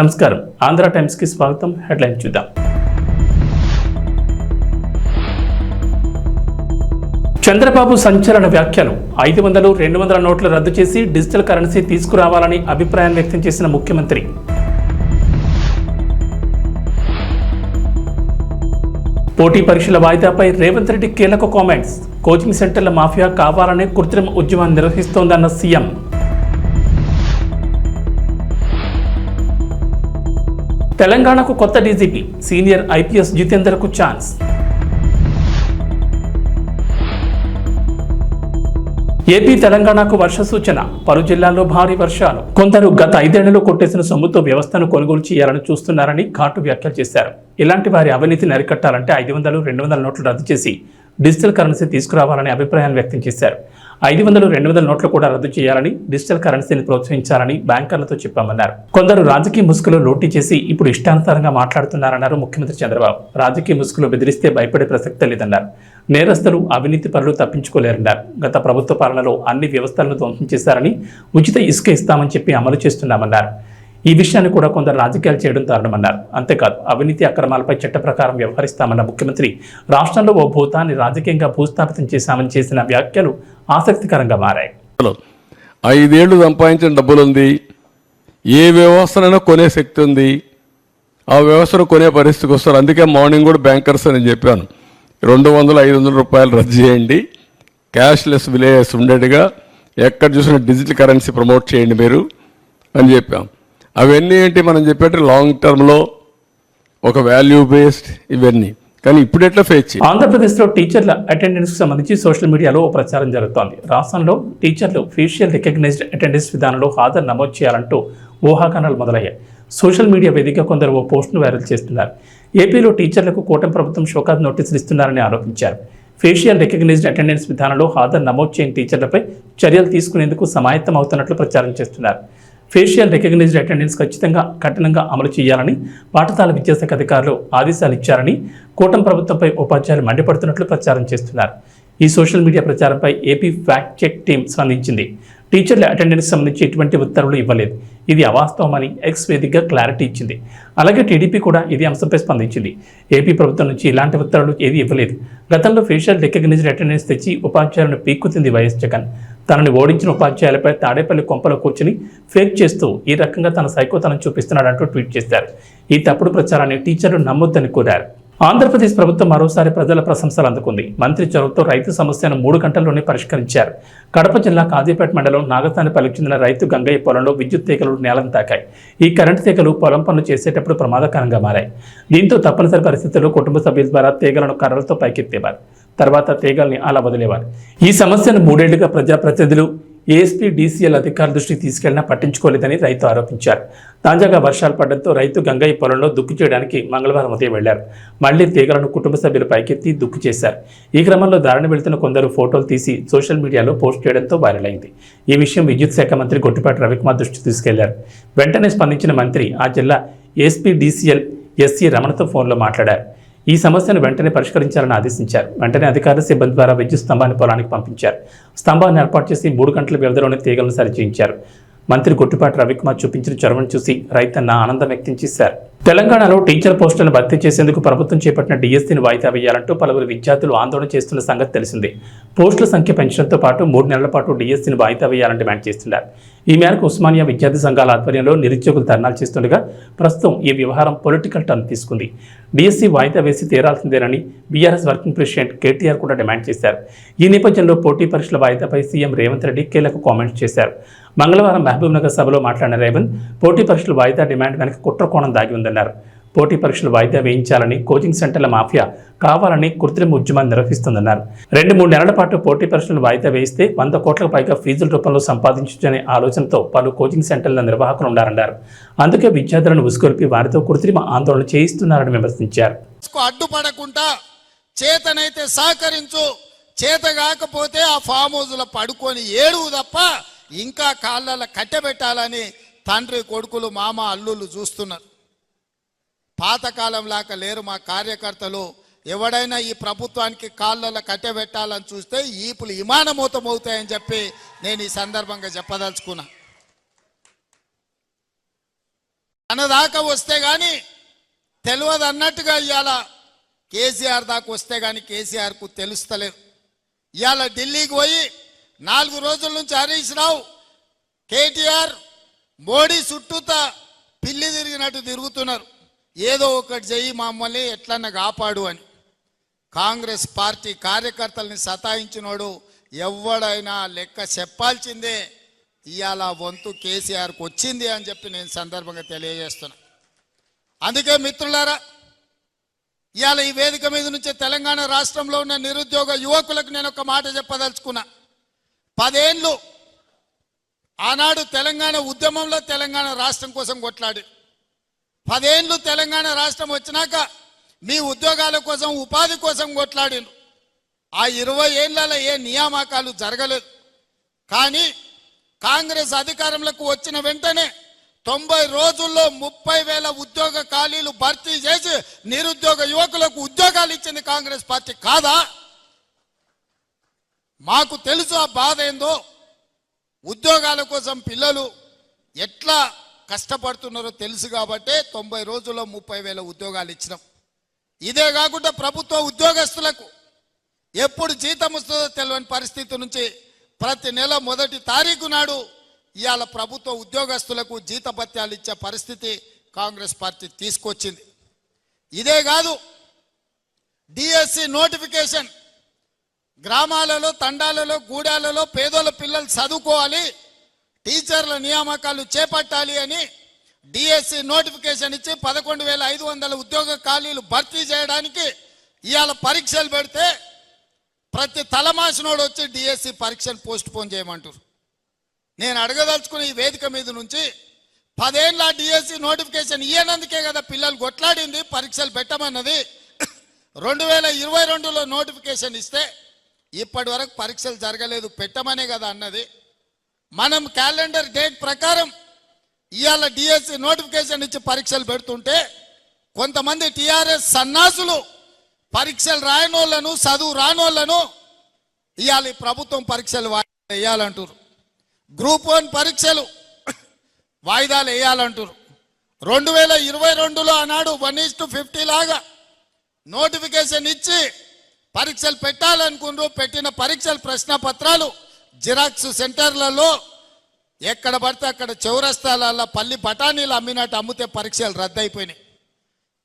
నమస్కారం ఆంధ్ర టైమ్స్ కి స్వాగతం. హెడ్లైన్ చూద్దాం. చంద్రబాబు సంచలన వ్యాఖ్యలు. 500, 200 నోట్లు రద్దు చేసి డిజిటల్ కరెన్సీ తీసుకురావాలని అభిప్రాయం వ్యక్తం చేసిన ముఖ్యమంత్రి. పోటీ పరీక్షల వాయిదాపై రేవంత్ రెడ్డి కీలక కామెంట్స్. కోచింగ్ సెంటర్ల మాఫియా కావాలనే కృత్రిమ ఉద్యమం నిర్వహిస్తోందన్న సీఎం. తెలంగాణకు కొత్త డీజీపీ, సీనియర్ ఐపీఎస్ జితేందర్కు ఛాన్స్. ఏపీ తెలంగాణకు వర్ష సూచన. పలు జిల్లాల్లో భారీ వర్షాలు. కొందరు గత 5 ఏళ్లలో కొట్టేసిన సొమ్ముతో వ్యవస్థను కొనుగోలు చేయాలని చూస్తున్నారని ఘాటు వ్యాఖ్యలు చేశారు. ఇలాంటి వారి అవినీతిని అరికట్టాలంటే 500, 200 నోట్లు రద్దు చేసి డిజిటల్ కరెన్సీ తీసుకురావాలని అభిప్రాయాన్ని వ్యక్తం చేశారు. 500, 200 నోట్లు కూడా రద్దు చేయాలని, డిజిటల్ కరెన్సీని ప్రోత్సహించాలని బ్యాంకర్లతో చెప్పామన్నారు. కొందరు రాజకీయ ముసుగులో లోటీ చేసి ఇప్పుడు ఇష్టానుసారంగా మాట్లాడుతున్నారన్నారు ముఖ్యమంత్రి చంద్రబాబు. రాజకీయ ముసుగులో బెదిరిస్తే భయపడే ప్రసక్తే లేదన్నారు. నేరస్తులు, అవినీతి పరులు తప్పించుకోలేరన్నారు. గత ప్రభుత్వ పాలనలో అన్ని వ్యవస్థలను ధ్వంసం చేశారని, ఉచిత ఇసుక ఇస్తామని చెప్పి అమలు చేస్తున్నామన్నారు. ఈ విషయాన్ని కూడా కొందరు రాజకీయాలు చేయడం దారుణమన్నారు. అంతేకాదు అవినీతి అక్రమాలపై చట్ట ప్రకారం వ్యవహరిస్తామన్న ముఖ్యమంత్రి రాష్ట్రంలో ఓ భూతాన్ని రాజకీయంగా భూస్థాపితం చేశామని చేసిన వ్యాఖ్యలు ఆసక్తికరంగా మారాయి. 5 ఏళ్లు సంపాదించిన డబ్బులు ఉంది, ఏ వ్యవస్థనైనా కొనే శక్తి ఉంది, ఆ వ్యవస్థను కొనే పరిస్థితికి వస్తారు. అందుకే మార్నింగ్ కూడా బ్యాంకర్స్ అని చెప్పాను, 200, 500 రూపాయలు రద్దు చేయండి, క్యాష్లెస్ విలేజెస్ ఉండేట్టుగా ఎక్కడ చూసినా డిజిటల్ కరెన్సీ ప్రమోట్ చేయండి మీరు అని చెప్పాం. అవన్నీ ఏంటి మనం చెప్పేట లాంగ్ టర్మ్లో ఒక వాల్యూ బేస్డ్ ఇవన్నీ. కానీ ఇప్పుడు ఎట్లా ఫేస్ చేయాలి? ఆంధ్రప్రదేశ్లో టీచర్ల అటెండెన్స్కి సంబంధించి సోషల్ మీడియాలో ప్రచారం జరుగుతోంది. రాష్ట్రంలో టీచర్లు ఫేషియల్ రికగ్నైజ్డ్ అటెండెన్స్ విధానంలో హాజరు నమోదు చేయాలంటూ ఊహాగానాలు మొదలయ్యాయి. సోషల్ మీడియా వేదికగా కొందరు ఓ పోస్టును వైరల్ చేస్తున్నారు. ఏపీలో టీచర్లకు కూటమి ప్రభుత్వం షోకాజ్ నోటీసులు ఇస్తున్నారని ఆరోపించారు. ఫేషియల్ రికగ్నైజ్డ్ అటెండెన్స్ విధానంలో హాజరు నమోదు చేయని టీచర్లపై చర్యలు తీసుకునేందుకు సమాయత్తం అవుతున్నట్లు ప్రచారం చేస్తున్నారు. ఫేషియల్ రికగ్నైజ్డ్ అటెండెన్స్ ఖచ్చితంగా కఠినంగా అమలు చేయాలని పాఠశాల విద్యాశాఖ అధికారులు ఆదేశాలు ఇచ్చారని కూటమి ప్రభుత్వంపై ఉపాధ్యాయులు మండిపడుతున్నట్లు ప్రచారం చేస్తున్నారు. ఈ సోషల్ మీడియా ప్రచారంపై ఏపీ ఫ్యాక్ట్ చెక్ టీం స్పందించింది. టీచర్ల అటెండెన్స్ సంబంధించి ఎటువంటి ఉత్తర్వులు ఇవ్వలేదు, ఇది అవాస్తవమని ఎక్స్ వేదికగా క్లారిటీ ఇచ్చింది. అలాగే టీడీపీ కూడా ఇదే అంశంపై స్పందించింది. ఏపీ ప్రభుత్వం నుంచి ఇలాంటి ఉత్తర్వులు ఏది ఇవ్వలేదు. గతంలో ఫేషియల్ రికగ్నైజ్డ్ అటెండెన్స్ తెచ్చి ఉపాధ్యాయులను పీక్కుతుంది వైఎస్ జగన్. తనని ఓడించిన ఉపాధ్యాయులపై తాడేపల్లి కొంపలో కూర్చుని ఫేక్ చేస్తూ ఈ రకంగా తన సైకోతనం చూపిస్తున్నాడంటూ ట్వీట్ చేశారు. ఈ తప్పుడు ప్రచారాన్ని టీచర్లు నమ్మొద్దని కోరారు. ఆంధ్రప్రదేశ్ ప్రభుత్వం మరోసారి ప్రజల ప్రశంసలు అందుకుంది. మంత్రి చొరవతో రైతు సమస్యను 3 గంటల్లోనే పరిష్కరించారు. కడప జిల్లా కాజీపేట మండలం నాగతానిపల్లికి చెందిన రైతు గంగయ్య పొలంలో విద్యుత్ తీగలు నేలను తాకాయి. ఈ కరెంటు తీగలు పొలం పనులు చేసేటప్పుడు ప్రమాదకరంగా మారాయి. దీంతో తప్పనిసరి పరిస్థితుల్లో కుటుంబ సభ్యుల ద్వారా తీగలను కర్రలతో పైకెత్తేవారు. తర్వాత తీగల్ని అలా వదిలేవారు. ఈ సమస్యను 3 ఏళ్లుగా ప్రజాప్రతినిధులు, ఏఎస్పీ, డీసీఎల్ అధికారుల దృష్టికి తీసుకెళ్లినా పట్టించుకోలేదని రైతు ఆరోపించారు. తాజాగా వర్షాలు పడడంతో రైతు గంగయ్య పొలంలో దుక్కు చేయడానికి మంగళవారం ఉదయం వెళ్లారు. మళ్లీ తీగలను కుటుంబ సభ్యులు పైకెత్తి దుక్కు చేశారు. ఈ క్రమంలో దారిని వెళ్తున్న కొందరు ఫోటోలు తీసి సోషల్ మీడియాలో పోస్ట్ చేయడంతో వైరల్ అయింది. ఈ విషయం విద్యుత్ శాఖ మంత్రి గొట్టిపాటి రవికుమార్ దృష్టికి తీసుకెళ్లారు. వెంటనే స్పందించిన మంత్రి ఆ జిల్లా ఏఎస్పీ, డీసీఎల్ ఎస్సీ రమణతో ఫోన్లో మాట్లాడారు. ఈ సమస్యను వెంటనే పరిష్కరించాలని ఆదేశించారు. వెంటనే అధికారుల సిబ్బంది ద్వారా విద్యుత్ స్తంభాన్ని పొలానికి పంపించారు. స్తంభాన్ని ఏర్పాటు చేసి 3 గంటల వ్యవధిలోనే తీగలను సరిచేయించారు. మంత్రి గొట్టిపాటి రవికుమార్ చూపించిన చొరవను చూసి రైతన్న ఆనందం వ్యక్తం చేశారు. తెలంగాణలో టీచర్ పోస్టులను భర్తీ చేసేందుకు ప్రభుత్వం చేపట్టిన డిఎస్సీని వాయిదా వేయాలంటూ పలువురు విద్యార్థులు ఆందోళన చేస్తున్న సంగతి తెలిసిందే. పోస్టుల సంఖ్య పెంచడంతో పాటు 3 నెలల పాటు డిఎస్సీని వాయిదా వేయాలని డిమాండ్ చేస్తున్నారు. ఈ మేరకు ఉస్మానియా విద్యార్థి సంఘాల ఆధ్వర్యంలో నిరుద్యోగులు ధర్నాలు చేస్తుండగా ప్రస్తుతం ఈ వ్యవహారం పొలిటికల్ టర్న్ తీసుకుంది. డిఎస్సీ వాయిదా వేసి తీరాల్సిందేనని బీఆర్ఎస్ వర్కింగ్ ప్రెసిడెంట్ కేటీఆర్ కూడా డిమాండ్ చేశారు. ఈ నేపథ్యంలో పోటీ పరీక్షల వాయిదాపై సీఎం రేవంత్ రెడ్డి కీలక కామెంట్స్ చేశారు. మంగళవారం మహబూబ్నగర్ సభలో మాట్లాడిన రేవంత్ పోటీ పరీక్షల వాయిదా డిమాండ్ వెనక కుట్ర కోణం దాగి ఉందన్నారు. పోటీ పరీక్షలు వాయిదా వేయించాలని, కోచింగ్ సెంటర్ల మాఫియా కావాలని కృత్రిమ ఉద్యమాన్ని నిర్వహిస్తుందన్నారు. 2-3 నెలల పాటు పోటీ పరీక్షలను వాయిదా వేయిస్తే 100 కోట్లకు పైగా ఫీజుల రూపంలో సంపాదించనే ఆలోచనతో పలు కోచింగ్ సెంటర్ల నిర్వాహకులు ఉన్నారన్నారు. అందుకే విద్యార్థులను ఉసుకొల్పి వారితో కృత్రిమ ఆందోళన చేయిస్తున్నారని విమర్శించారు. అడ్డుపడకుండా చేతనైతే సహకరించు, చేత కాకపోతే ఆ ఫామ్ హౌస్లో పడుకొని ఏడువు తప్ప ఇంకా కాళ్ళ కట్టెబెట్టాలని తండ్రి, కొడుకులు, మామ, అల్లుళ్ళు చూస్తున్నారు. పాతకాలం లాగా లేరు మా కార్యకర్తలు. ఎవడైనా ఈ ప్రభుత్వానికి కాళ్ళ కట్టెబెట్టాలని చూస్తే ఈపులు విమానమూతం అవుతాయని చెప్పి నేను ఈ సందర్భంగా చెప్పదలుచుకున్నా. దాకా వస్తే కానీ తెలియదు అన్నట్టుగా ఇవాళ కేసీఆర్ దాకా వస్తే కానీ కేసీఆర్కు తెలుస్తలేదు. ఇవాళ ఢిల్లీకి పోయి 4 రోజుల నుంచి హరీష్ రావు కేటీఆర్ మోడీ చుట్టూతా పిల్లి తిరిగినట్టు తిరుగుతున్నారు. ఏదో ఒకటి చెయ్యి మమ్మల్ని ఎట్లన్నా కాపాడు అని. కాంగ్రెస్ పార్టీ కార్యకర్తల్ని సతాయించినోడు ఎవడైనా లెక్క చెప్పాల్సిందే. ఇవాళ వంతు కేసీఆర్కి వచ్చింది అని చెప్పి నేను సందర్భంగా తెలియజేస్తున్నా. అందుకే మిత్రులారా, ఇవాళ ఈ వేదిక మీద నుంచి తెలంగాణ రాష్ట్రంలో ఉన్న నిరుద్యోగ యువకులకు నేను ఒక మాట చెప్పదలుచుకున్నా. 10 ఏళ్ళు ఆనాడు తెలంగాణ ఉద్యమంలో తెలంగాణ రాష్ట్రం కోసం కొట్లాడి 10 ఏళ్ళు తెలంగాణ రాష్ట్రం వచ్చినాక మీ ఉద్యోగాల కోసం ఉపాధి కోసం కొట్లాడిండ్రు. ఆ 20 ఏళ్లలో ఏ నియామకాలు జరగలేదు. కానీ కాంగ్రెస్ అధికారంలోకి వచ్చిన వెంటనే 90 రోజుల్లో 30,000 ఉద్యోగ ఖాళీలు భర్తీ చేసి నిరుద్యోగ యువకులకు ఉద్యోగాలు ఇచ్చింది కాంగ్రెస్ పార్టీ కాదా? మాకు తెలుసు ఆ బాధ ఏందో. ఉద్యోగాల కోసం పిల్లలు ఎట్లా కష్టపడుతున్నారో తెలుసు కాబట్టే 90 రోజుల్లో 30,000 ఉద్యోగాలు ఇచ్చినాం. ఇదే కాకుండా ప్రభుత్వ ఉద్యోగస్తులకు ఎప్పుడు జీతం వస్తుందో తెలియని పరిస్థితి నుంచి ప్రతి నెల 1వ తారీఖు నాడు ఇవాళ ప్రభుత్వ ఉద్యోగస్తులకు జీతభత్యాలు ఇచ్చే పరిస్థితి కాంగ్రెస్ పార్టీ తీసుకొచ్చింది. ఇదే కాదు, డిఎస్సి నోటిఫికేషన్ గ్రామాలలో, తండాలలో, గూడాలలో పేదోళ్ళ పిల్లలు చదువుకోవాలి, టీచర్ల నియామకాలు చేపట్టాలి అని డిఎస్సి నోటిఫికేషన్ ఇచ్చి 11,500 ఉద్యోగ ఖాళీలు భర్తీ చేయడానికి ఇవాళ పరీక్షలు పెడితే ప్రతి తలమాసినోడు వచ్చి డిఎస్సి పరీక్షను పోస్ట్ పోన్ చేయమంటారు. నేను అడగదలుచుకుని ఈ వేదిక మీద నుంచి 10 ఏళ్ళ డిఎస్సి నోటిఫికేషన్ ఇయ్యనందుకే కదా పిల్లలు కొట్లాడింది, పరీక్షలు పెట్టమన్నది. 2022లో నోటిఫికేషన్ ఇస్తే ఇప్పటి వరకు పరీక్షలు జరగలేదు, పెట్టమనే కదా అన్నది. మనం క్యాలెండర్ డేట్ ప్రకారం ఇవాళ డిఎస్సి నోటిఫికేషన్ ఇచ్చి పరీక్షలు పెడుతుంటే కొంతమంది టీఆర్ఎస్ సన్నాసులు పరీక్షలు రాయనోళ్లను, చదువు రానోళ్లను ఇవాళ ప్రభుత్వం పరీక్షలు వేయాలంటారు. గ్రూప్ 1 పరీక్షలు వాయిదాలు వేయాలంటారు. 2022లో ఆనాడు 1:50 లాగా నోటిఫికేషన్ ఇచ్చి పరీక్షలు పెట్టాలనుకున్నారు. పెట్టిన పరీక్షల ప్రశ్న పత్రాలు జిరాక్స్ సెంటర్లలో ఎక్కడ పడితే అక్కడ చౌరస్తాలలో పల్లి బఠానీలు అమ్మినట్టు అమ్మితే పరీక్షలు రద్దయిపోయినాయి.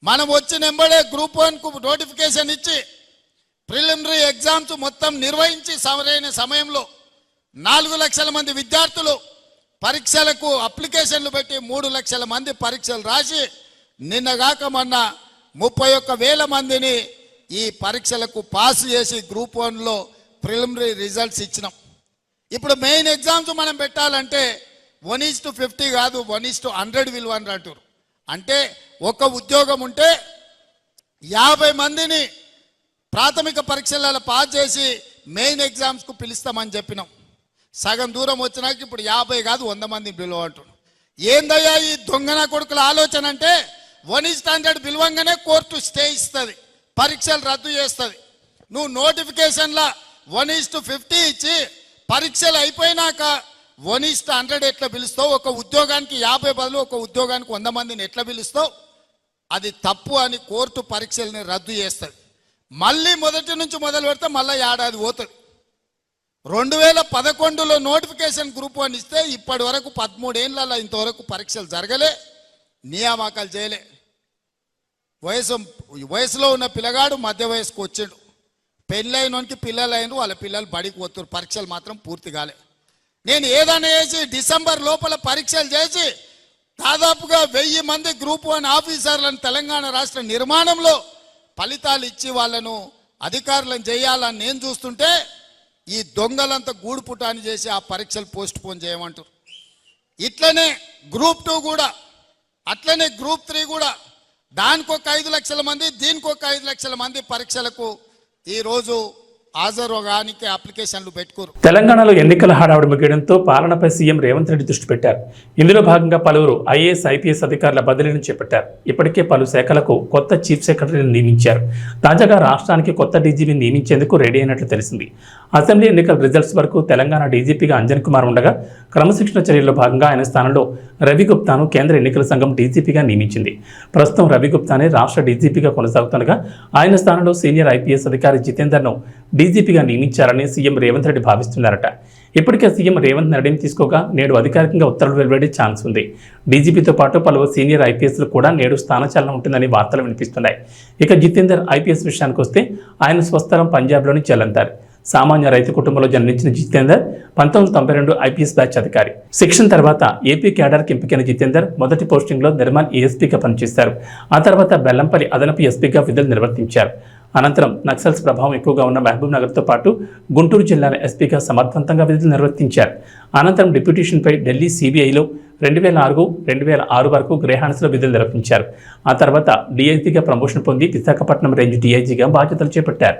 మనం వచ్చిన వెంబడే గ్రూప్ 1కు నోటిఫికేషన్ ఇచ్చి ప్రిలిమినరీ ఎగ్జామ్స్ మొత్తం నిర్వహించి సరైన సమయంలో 4 లక్షల మంది విద్యార్థులు పరీక్షలకు అప్లికేషన్లు పెట్టి 3 లక్షల మంది పరీక్షలు రాసి నిన్నగాక మొన్న 31,000 మందిని ఈ పరీక్షలకు పాస్ చేసి గ్రూప్ 1లో ప్రిలిమినరీ రిజల్ట్స్ ఇచ్చినాం. ఇప్పుడు మెయిన్ ఎగ్జామ్స్ మనం పెట్టాలంటే 1:50 కాదు 1:100 విలువని అంటారు. అంటే ఒక ఉద్యోగం ఉంటే 50 మందిని ప్రాథమిక పరీక్షలలో పాస్ చేసి మెయిన్ ఎగ్జామ్స్కు పిలుస్తామని చెప్పినాం. సగం దూరం వచ్చినాక ఇప్పుడు 50 కాదు 100 మంది పిలువ అంటున్నాం. ఏందయ్యా ఈ దొంగన కొడుకుల ఆలోచన అంటే 1:100 పిలువంగానే కోర్టు స్టే ఇస్తుంది, పరీక్షలు రద్దు చేస్తుంది. నువ్వు నోటిఫికేషన్లా 1:50 ఇచ్చి పరీక్షలు అయిపోయినాక 1:100 ఎట్లా పిలుస్తావు? ఒక ఉద్యోగానికి 50 బదులు ఒక ఉద్యోగానికి 100 మందిని ఎట్లా పిలుస్తావు? అది తప్పు అని కోర్టు పరీక్షల్ని రద్దు చేస్తుంది. మళ్ళీ మొదటి నుంచి మొదలు పెడితే మళ్ళీ ఏడాది పోతుంది. 2011లో నోటిఫికేషన్ గ్రూప్ 1 ఇస్తే ఇప్పటి వరకు 13 ఏళ్ళలో ఇంతవరకు పరీక్షలు జరగలే, నియామకాలు చేయలే. వయసులో ఉన్న పిల్లగాడు మధ్య వయసుకు వచ్చాడు, పెళ్ళైనోనికి పిల్లలు అయిన వాళ్ళ పిల్లలు బడికి పోతున్నారు, పరీక్షలు మాత్రం పూర్తి కాలే. నేను ఏదైనా చేసి డిసెంబర్ లోపల పరీక్షలు చేసి దాదాపుగా 1000 మంది గ్రూప్ 1 ఆఫీసర్లను తెలంగాణ రాష్ట్ర నిర్మాణంలో ఫలితాలు ఇచ్చి వాళ్ళను అధికారులను చేయాలని నేను చూస్తుంటే ఈ దొంగలంతా గూడు పుటాని చేసి ఆ పరీక్షలు పోస్ట్ పోన్ చేయమంటారు. ఇట్లనే గ్రూప్ 2 కూడా, అట్లనే గ్రూప్ 3 కూడా దానికి ఒక 5 లక్షల మంది, దీనికి ఒక 5 లక్షల మంది పరీక్షలకు ఈరోజు హాజరుగానికి అప్లికేషన్లు పెట్టుకోరు. తెలంగాణలో ఎన్నికల హడావుడి ముగియడంతో పాలనపై సీఎం రేవంత్ రెడ్డి దృష్టి పెట్టారు. ఇందులో భాగంగా పలువురు ఐఏఎస్, ఐపీఎస్ అధికారుల బదిలీలను చేపట్టారు. ఇప్పటికే పలు శాఖలకు కొత్త చీఫ్ సెక్రటరీని నియమించారు. తాజాగా రాష్ట్రానికి కొత్త డీజీపీని నియమించేందుకు రెడీ అయినట్లు తెలిసింది. అసెంబ్లీ ఎన్నికల రిజల్ట్స్ వరకు తెలంగాణ డీజీపీగా అంజన్ కుమార్ ఉండగా క్రమశిక్షణ చర్యల్లో భాగంగా ఆయన స్థానంలో రవిగుప్తాను కేంద్ర ఎన్నికల సంఘం డీజీపీగా నియమించింది. ప్రస్తుతం రవిగుప్తానే రాష్ట్ర డీజీపీగా కొనసాగుతుండగా ఆయన స్థానంలో సీనియర్ ఐపీఎస్ అధికారి జితేందర్ను డీజీపీగా నియమించారని సీఎం రేవంత్ రెడ్డి భావిస్తున్నారట. ఇప్పటికే సీఎం రేవంత్ నిర్ణయం తీసుకోగా నేడు అధికారికంగా ఉత్తర్వులు వెలువడే ఛాన్స్ ఉంది. డీజీపీతో పాటు పలువురు సీనియర్ ఐపీఎస్లు కూడా నేడు స్థానచలనం ఉంటుందని వార్తలు వినిపిస్తున్నాయి. ఇక జితేందర్ ఐపీఎస్ విషయానికి వస్తే ఆయన స్వస్థలం పంజాబ్లోని జలంధర్. సామాన్య రైతు కుటుంబంలో జన్మించిన జితేందర్ 1992 ఐపీఎస్ బ్యాచ్ అధికారి. శిక్షణ తర్వాత ఏపీ క్యాడర్కి ఎంపికైన జితేందర్ మొదటి పోస్టింగ్లో నిర్మల్ ఏఎస్పీగా పనిచేశారు. ఆ తర్వాత బెల్లంపల్లి అదనపు ఎస్పీగా విధులు నిర్వర్తించారు. అనంతరం నక్సల్స్ ప్రభావం ఎక్కువగా ఉన్న మహబూబ్ నగర్తో పాటు గుంటూరు జిల్లాల ఎస్పీగా సమర్థవంతంగా విధులు నిర్వర్తించారు. అనంతరం డిప్యూటేషన్పై ఢిల్లీ సిబిఐలో 2004-2006 వరకు గ్రేహాన్స్లో విధులు నిర్వహించారు. ఆ తర్వాత డీఐజీగా ప్రమోషన్ పొంది విశాఖపట్నం రేంజ్ డీఐజీగా బాధ్యతలు చేపట్టారు.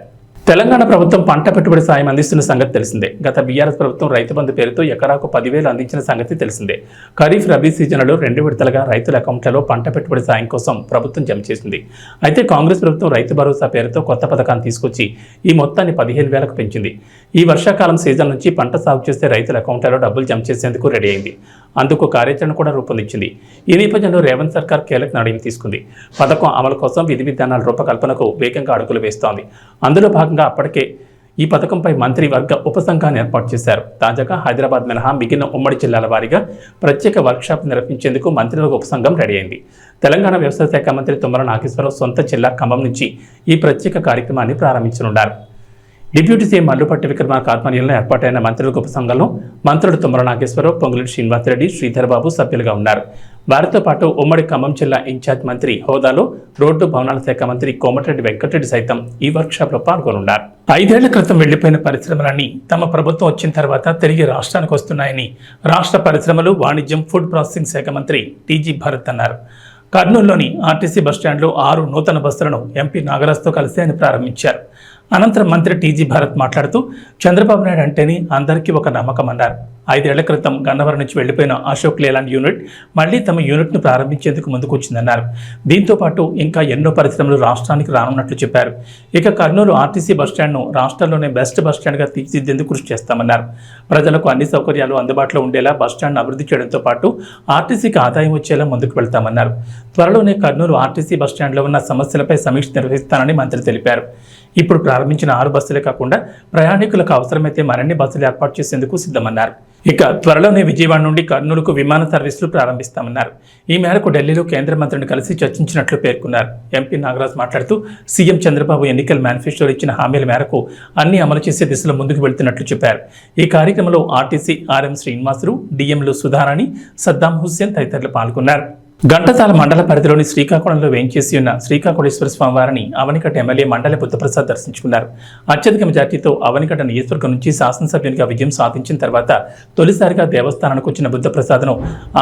తెలంగాణ ప్రభుత్వం పంట పెట్టుబడి సాయం అందిస్తున్న సంగతి తెలిసిందే. గత బీఆర్ఎస్ ప్రభుత్వం రైతు బంధు పేరుతో ఎకరాకు 10,000 అందించిన సంగతి తెలిసిందే. ఖరీఫ్, రబీ సీజన్లలో 2 విడతలుగా రైతుల అకౌంట్లలో పంట పెట్టుబడి సాయం కోసం ప్రభుత్వం జమ చేసింది. అయితే కాంగ్రెస్ ప్రభుత్వం రైతు భరోసా పేరుతో కొత్త పథకాన్ని తీసుకొచ్చి ఈ మొత్తాన్ని 15,000కు పెంచింది. ఈ వర్షాకాలం సీజన్ నుంచి పంట సాగు చేస్తే రైతుల అకౌంట్లలో డబ్బులు జమ చేసేందుకు రెడీ అయింది. అందుకు కార్యాచరణ కూడా రూపొందించింది. ఈ నేపథ్యంలో రేవంత్ సర్కార్ కీలక నిర్ణయం తీసుకుంది. పథకం అమలు కోసం విధి విధానాల రూపకల్పనకు వేగంగా అడుగులు వేస్తోంది. అందులో భాగంగా అప్పటికే ఈ పథకంపై మంత్రివర్గ ఉపసంఘాన్ని ఏర్పాటు చేశారు. తాజాగా హైదరాబాద్ మినహా మిగిలిన ఉమ్మడి జిల్లాల వారీగా ప్రత్యేక వర్క్షాప్ నిర్వహించేందుకు మంత్రివర్గ ఉపసంఘం రెడీ అయింది. తెలంగాణ వ్యవసాయ శాఖ మంత్రి తుమ్మల నాగేశ్వరరావు సొంత జిల్లా ఖమ్మం నుంచి ఈ ప్రత్యేక కార్యక్రమాన్ని ప్రారంభించనున్నారు. డిప్యూటీ సీఎం మల్లుపట్టి విక్రమార్క ఆధ్వర్యంలో ఏర్పాటైన మంత్రుల ఉపసంఘంలో మంత్రులు తుమ్మల నాగేశ్వరరావు, పొంగులేటి శ్రీనివాసరెడ్డి, శ్రీధర్ బాబు సభ్యులుగా ఉన్నారు. వారితో పాటు ఉమ్మడి ఖమ్మం జిల్లా ఇన్ఛార్జ్ మంత్రి హోదాలో రోడ్డు భవనాల శాఖ మంత్రి కోమటిరెడ్డి వెంకటరెడ్డి సైతం ఈ వర్క్షాప్లో పాల్గొనున్నారు. 5 ఏళ్ల క్రితం వెళ్లిపోయిన పరిశ్రమలన్నీ తమ ప్రభుత్వం వచ్చిన తర్వాత తిరిగి రాష్ట్రానికి వస్తున్నాయని రాష్ట్ర పరిశ్రమలు, వాణిజ్యం, ఫుడ్ ప్రాసెసింగ్ శాఖ మంత్రి టీజీ భరత్ అన్నారు. కర్నూలులోని ఆర్టీసీ బస్టాండ్లో 6 నూతన బస్సులను ఎంపీ నాగరాజ్తో కలిసి ఆయన ప్రారంభించారు. అనంతరం మంత్రి టీజీ భరత్ మాట్లాడుతూ చంద్రబాబు నాయుడు అంటేనే అందరికీ ఒక నమ్మకం అన్నారు. 5 ఏళ్ల క్రితం గన్నవరం నుంచి వెళ్లిపోయిన అశోక్ లేలాండ్ యూనిట్ మళ్లీ తమ యూనిట్ను ప్రారంభించేందుకు ముందుకొచ్చిందన్నారు. దీంతో పాటు ఇంకా ఎన్నో పరిశ్రమలు రాష్ట్రానికి రానున్నట్లు చెప్పారు. ఇక కర్నూలు ఆర్టీసీ బస్టాండ్ను రాష్ట్రంలోనే బెస్ట్ బస్టాండ్గా తీర్చిదిద్దేందుకు కృషి చేస్తామన్నారు. ప్రజలకు అన్ని సౌకర్యాలు అందుబాటులో ఉండేలా బస్టాండ్ను అభివృద్ధి చేయడంతో పాటు ఆర్టీసీకి ఆదాయం వచ్చేలా ముందుకు వెళ్తామన్నారు. త్వరలోనే కర్నూలు ఆర్టీసీ బస్టాండ్లో ఉన్న సమస్యలపై సమీక్ష నిర్వహిస్తానని మంత్రి తెలిపారు. ఇప్పుడు ప్రారంభించిన 6 బస్సులే కాకుండా ప్రయాణికులకు అవసరమైతే మరిన్ని బస్సులు ఏర్పాటు చేసేందుకు సిద్ధమన్నారు. ఇక త్వరలోనే విజయవాడ నుండి కర్నూలుకు విమాన సర్వీసులు ప్రారంభిస్తామన్నారు. ఈ మేరకు ఢిల్లీలో కేంద్ర మంత్రిని కలిసి చర్చించినట్లు పేర్కొన్నారు. ఎంపీ నాగరాజ్ మాట్లాడుతూ సీఎం చంద్రబాబు ఎన్నికల మేనిఫెస్టోలో ఇచ్చిన హామీల మేరకు అన్ని అమలు చేసే దిశలో ముందుకు వెళ్తున్నట్లు చెప్పారు. ఈ కార్యక్రమంలో ఆర్టీసీ ఆర్ఎం శ్రీనివాసులు, డిఎంలు సుధారాణి, సద్దాం హుస్సేన్ తదితరులు పాల్గొన్నారు. ఘంటసాల మండల పరిధిలోని శ్రీకాకుళంలో వేంచేసి ఉన్న శ్రీకాకుళేశ్వర స్వామివారిని అవనిగడ్డ ఎమ్మెల్యే మండలి బుద్ధప్రసాద్ దర్శించుకున్నారు. అత్యధిక మెజార్టీతో అవనిగడ్డ నియోజకవర్గం నుంచి శాసనసభ్యునిగా విజయం సాధించిన తర్వాత తొలిసారిగా దేవస్థానానికి వచ్చిన బుద్ధప్రసాద్ను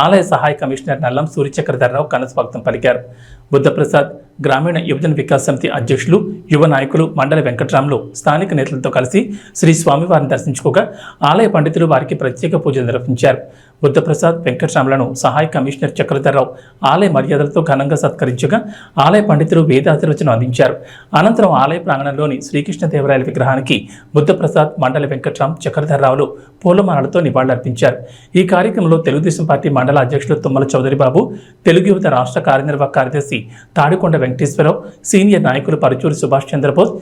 ఆలయ సహాయ కమిషనర్ నల్లం సూర్యచక్రధర్రావు ఘనస్వాగతం పలికారు. బుద్ధప్రసాద్ గ్రామీణ యువజన వికాస్ సమితి అధ్యక్షులు, యువ నాయకులు మండలి వెంకట్రాములు స్థానిక నేతలతో కలిసి శ్రీ స్వామివారిని దర్శించుకోగా ఆలయ పండితులు వారికి ప్రత్యేక పూజలు నిర్వహించారు. బుద్ధప్రసాద్, వెంకట్రాములను సహాయ కమిషనర్ చక్రధర్రావు ఆలయ మర్యాదలతో ఘనంగా సత్కరించగా ఆలయ పండితులు వేదాశీర్వచనం అందించారు. అనంతరం ఆలయ ప్రాంగణంలోని శ్రీకృష్ణదేవరాయల విగ్రహానికి బుద్ధప్రసాద్, మండలి వెంకట్రామ్, చక్రధర్రావులు పూలమాలలతో నివాళులర్పించారు. ఈ కార్యక్రమంలో తెలుగుదేశం పార్టీ మండల అధ్యక్షులు తుమ్మల చౌదరి బాబు, తెలుగు యువత రాష్ట్ర కార్యనిర్వాహక కార్యదర్శి తాడికొండ వెంకటేశ్వరరావు, సీనియర్ నాయకులు పరుచూరి సుభాష్ చంద్రబోస్,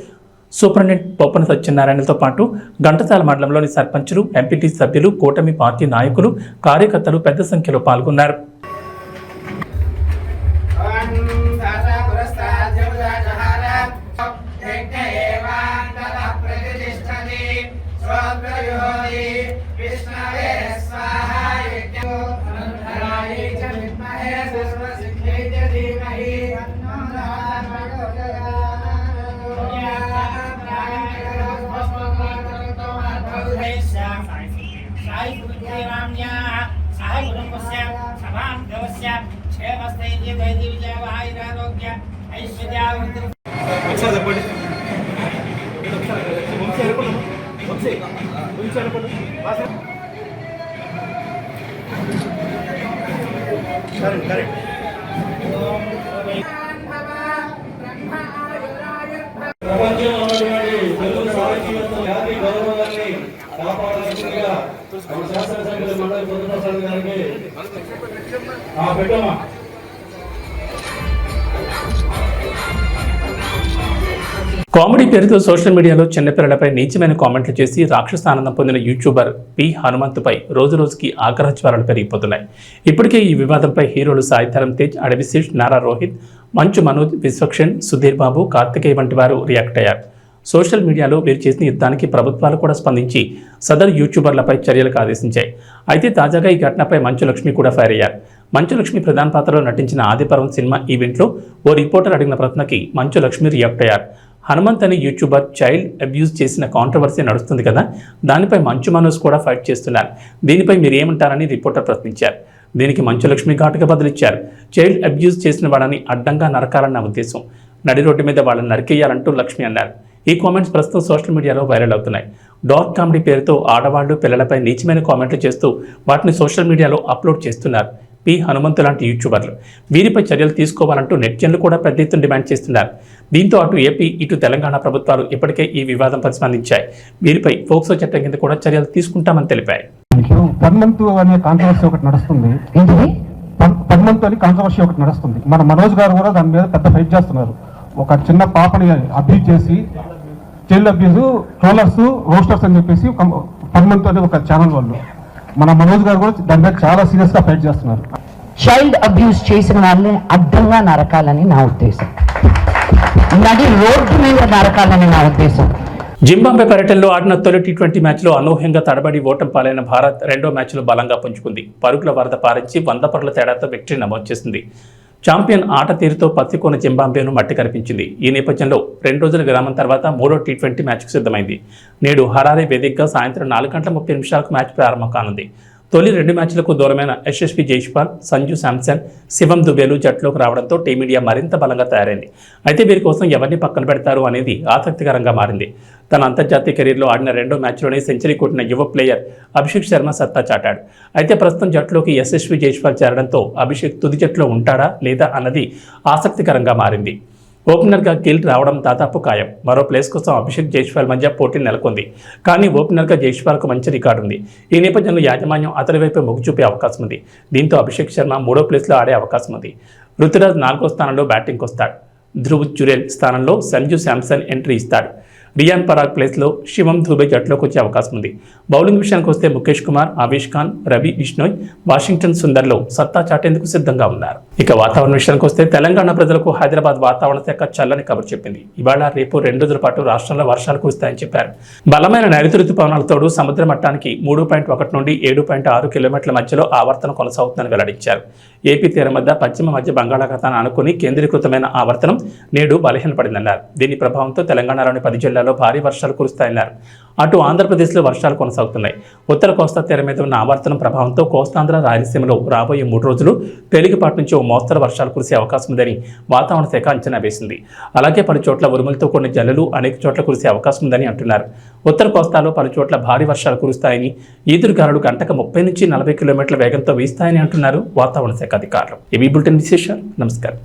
సూపరింటెండెంట్ పొప్పన సత్యనారాయణతో పాటు ఘంటసాల మండలంలోని సర్పంచులు, ఎంపీటీ సభ్యులు, కూటమి పార్టీ నాయకులు, కార్యకర్తలు పెద్ద సంఖ్యలో పాల్గొన్నారు. ఐశ్వర్య ప్రపంచంలో ఉన్నటువంటి తెలుగు సాహిత్యవేత్తల జాతి గౌరవాన్ని కాపాడాల్సిందిగా శాసనసభ్యులు మండలి బుద్ధప్రసాద్ గారికి పెట్టమ్మా. కామెడీ పేరుతో సోషల్ మీడియాలో చిన్నపిల్లలపై నీచమైన కామెంట్లు చేసి రాక్షస ఆనందం పొందిన యూట్యూబర్ పి హనుమంతుపై రోజురోజుకి ఆగ్రహజ్వాలలు పెరిగిపోతున్నాయి. ఇప్పటికే ఈ వివాదంపై హీరోలు సాయిధరం తేజ్, అడవి శేష్, నారా రోహిత్, మంచు మనోజ్, విశ్వక్షన్, సుధీర్ బాబు, కార్తికేయ వంటి వారు రియాక్ట్ అయ్యారు. సోషల్ మీడియాలో వీరు చేసిన యుద్ధానికి ప్రభుత్వాలు కూడా స్పందించి సదరు యూట్యూబర్లపై చర్యలకు ఆదేశించాయి. అయితే తాజాగా ఈ ఘటనపై మంచు లక్ష్మి కూడా ఫైర్ అయ్యారు. మంచు లక్ష్మి ప్రధాన పాత్రలో నటించిన ఆదిపర్వం సినిమా ఈవెంట్లో ఓ రిపోర్టర్ అడిగిన ప్రశ్నకి మంచు లక్ష్మి రియాక్ట్ అయ్యారు. హనుమంత్ అనే యూట్యూబర్ చైల్డ్ అబ్యూజ్ చేసిన కాంట్రవర్సీ నడుస్తుంది కదా, దానిపై మంచు మనోజ్ కూడా ఫైట్ చేస్తున్నారు. దీనిపై మీరు ఏమంటారని రిపోర్టర్ ప్రశ్నించారు. దీనికి మంచు లక్ష్మి ఘాటుగా బదులిచ్చారు. చైల్డ్ అబ్యూజ్ చేసిన వాళ్ళని అడ్డంగా నరకాలన్న ఉద్దేశం, నడి రోడ్డు మీద వాళ్ళని నరికేయాలంటూ లక్ష్మి అన్నారు. ఈ కామెంట్స్ ప్రస్తుతం సోషల్ మీడియాలో వైరల్ అవుతున్నాయి. డార్క్ కామెడీ పేరుతో ఆడవాళ్లు పిల్లలపై నీచమైన కామెంట్లు చేస్తూ వాటిని సోషల్ మీడియాలో అప్లోడ్ చేస్తున్నారు పి హనుమంతు లాంటి యూట్యూబర్లు. వీరిపై చర్యలు తీసుకోవాలంటూ నెటిజన్లు కూడా పెద్ద ఎత్తున డిమాండ్ చేస్తున్నారు. దీంతో అటు ఏపీ ఇటు తెలంగాణ ప్రభుత్వాలు ఇప్పటికే ఈ వివాదంపై స్పందించాయి. వీరిపై ఫోక్సో చట్టం కింద కూడా చర్యలు తీసుకుంటామని తెలిపాయి. పద్మంతు అనే కాంట్రవర్సీ ఒకటి నడుస్తుంది. పద్మంతు అని కాంట్రవర్సీ ఒకటి నడుస్తుంది. మన మనోజ్ గారు కూడా దాని మీద పెద్ద ఫైట్ చేస్తున్నారు. ఒక చిన్న పాపని అబ్యూజ్ చేసి, చైల్డ్ అబ్యూజ్, ట్రోలర్స్, రోస్టర్స్ అని చెప్పేసి పద్మంతు అనే ఒక ఛానల్ వాళ్ళు, మన మనోజ్ గారు కూడా దాని మీద చాలా సీరియస్ గా ఫైట్ చేస్తున్నారు. చైల్డ్ అబ్యూస్ చేసిన వాళ్ళని అడ్డంగా నరకాలని నా ఉద్దేశం, నది రోడ్డు మీద నరకాలని నా ఉద్దేశం. జింబాబ్వే పర్యటనలో ఆడిన తొలి టీ20 మ్యాచ్లో అనూహ్యంగా తడబడి ఓటమి పాలైన భారత్ రెండో మ్యాచ్లో బలంగా పుంజుకుంది. పరుగుల వరద పారించి 100 పరుగుల తేడాతో విక్టరీ నమోదు చేసింది. ఛాంపియన్ ఆట తీరుతో పత్తికోన జింబాబ్వేను మట్టి కనిపించింది. ఈ నేపథ్యంలో 2 రోజుల విరామం తర్వాత మూడో టీ20 మ్యాచ్కు సిద్ధమైంది. నేడు హరారే వేదికగా సాయంత్రం 4:30 మ్యాచ్ ప్రారంభం కానుంది. తొలి 2 మ్యాచ్లకు దూరమైన యశస్వి జైస్వాల్, సంజు శాంసన్, శివం దుబేలు జట్టులోకి రావడంతో టీమిండియా మరింత బలంగా తయారైంది. అయితే వీరి కోసం ఎవరిని పక్కన పెడతారు అనేది ఆసక్తికరంగా మారింది. తన అంతర్జాతీయ కెరీర్లో ఆడిన 2వ మ్యాచ్లోనే సెంచరీ కొట్టిన యువ ప్లేయర్ అభిషేక్ శర్మ సత్తా చాటాడు. అయితే ప్రస్తుతం జట్టులోకి యశస్వి జైస్వాల్ చేరడంతో అభిషేక్ తుది జట్టులో ఉంటాడా లేదా అన్నది ఆసక్తికరంగా మారింది. ఓపెనర్గా గిల్ రావడం దాదాపు ఖాయం. మరో ప్లేస్ కోసం అభిషేక్ జైస్వాల్ మధ్య పోటీ నెలకొంది. కానీ ఓపెనర్గా జైస్వాల్కు మంచి రికార్డు ఉంది. ఈ నేపథ్యంలో యాజమాన్యం అతని వైపు మొగ్గు చూపే అవకాశం ఉంది. దీంతో అభిషేక్ శర్మ 3వ ప్లేస్లో ఆడే అవకాశం ఉంది. రుతురాజ్ 4వ స్థానంలో బ్యాటింగ్కి వస్తాడు. ధ్రువ్ జురేల్ స్థానంలో సంజు శాంసన్ ఎంట్రీ ఇస్తాడు. రియాన్ పరాగ్ ప్లేస్లో శివం దుబే జట్టులోకి వచ్చే అవకాశం ఉంది. బౌలింగ్ విషయానికి వస్తే ముఖేష్ కుమార్, ఆవేష్ ఖాన్, రవి బిష్నోయ్, వాషింగ్టన్ సుందర్లో సత్తా చాటేందుకు సిద్ధంగా ఉన్నారు. ఇక వాతావరణ విషయానికి వస్తే తెలంగాణ ప్రజలకు హైదరాబాద్ వాతావరణ శాఖ చల్లని కబురు చెప్పింది. ఇవాళ రేపు 2 రోజుల పాటు రాష్ట్రంలో వర్షాలు కురుస్తాయని చెప్పారు. బలమైన నైరుతి రుతుపవనాలతోడు సముద్ర మట్టానికి 3.1 నుండి 7.6 కిలోమీటర్ల మధ్యలో ఆవర్తనం కొనసాగుతుందని వెల్లడించారు. ఏపీ తీరం వద్ద పశ్చిమ మధ్య బంగాళాఖాతాన్ని ఆనుకుని కేంద్రీకృతమైన ఆవర్తనం నేడు బలహీనపడిందన్నారు. దీని ప్రభావంతో తెలంగాణలోని 10 జిల్లాల్లో భారీ వర్షాలు కురుస్తాయన్నారు. అటు ఆంధ్రప్రదేశ్లో వర్షాలు కొనసాగుతున్నాయి. ఉత్తర కోస్తా తీరం మీద ఉన్న ఆవర్తనం ప్రభావంతో కోస్తాంధ్ర, రాయలసీమలో రాబోయే 3 రోజులు తేలికపాటి నుంచి ఓ మోస్తరు వర్షాలు కురిసే అవకాశం ఉందని వాతావరణ శాఖ అంచనా వేసింది. అలాగే పలు చోట్ల ఉరుములతో కొన్ని జల్లులు అనేక చోట్ల కురిసే అవకాశం ఉందని అంటున్నారు. ఉత్తర కోస్తాలో పలు చోట్ల భారీ వర్షాలు కురుస్తాయని, ఈదురుగాలులు గంటకు 30 నుంచి 40 కిలోమీటర్ల వేగంతో వీస్తాయని అంటున్నారు వాతావరణ శాఖ అధికారులు. ఇవి బులెటిన్ విశేషాలు. నమస్కారం.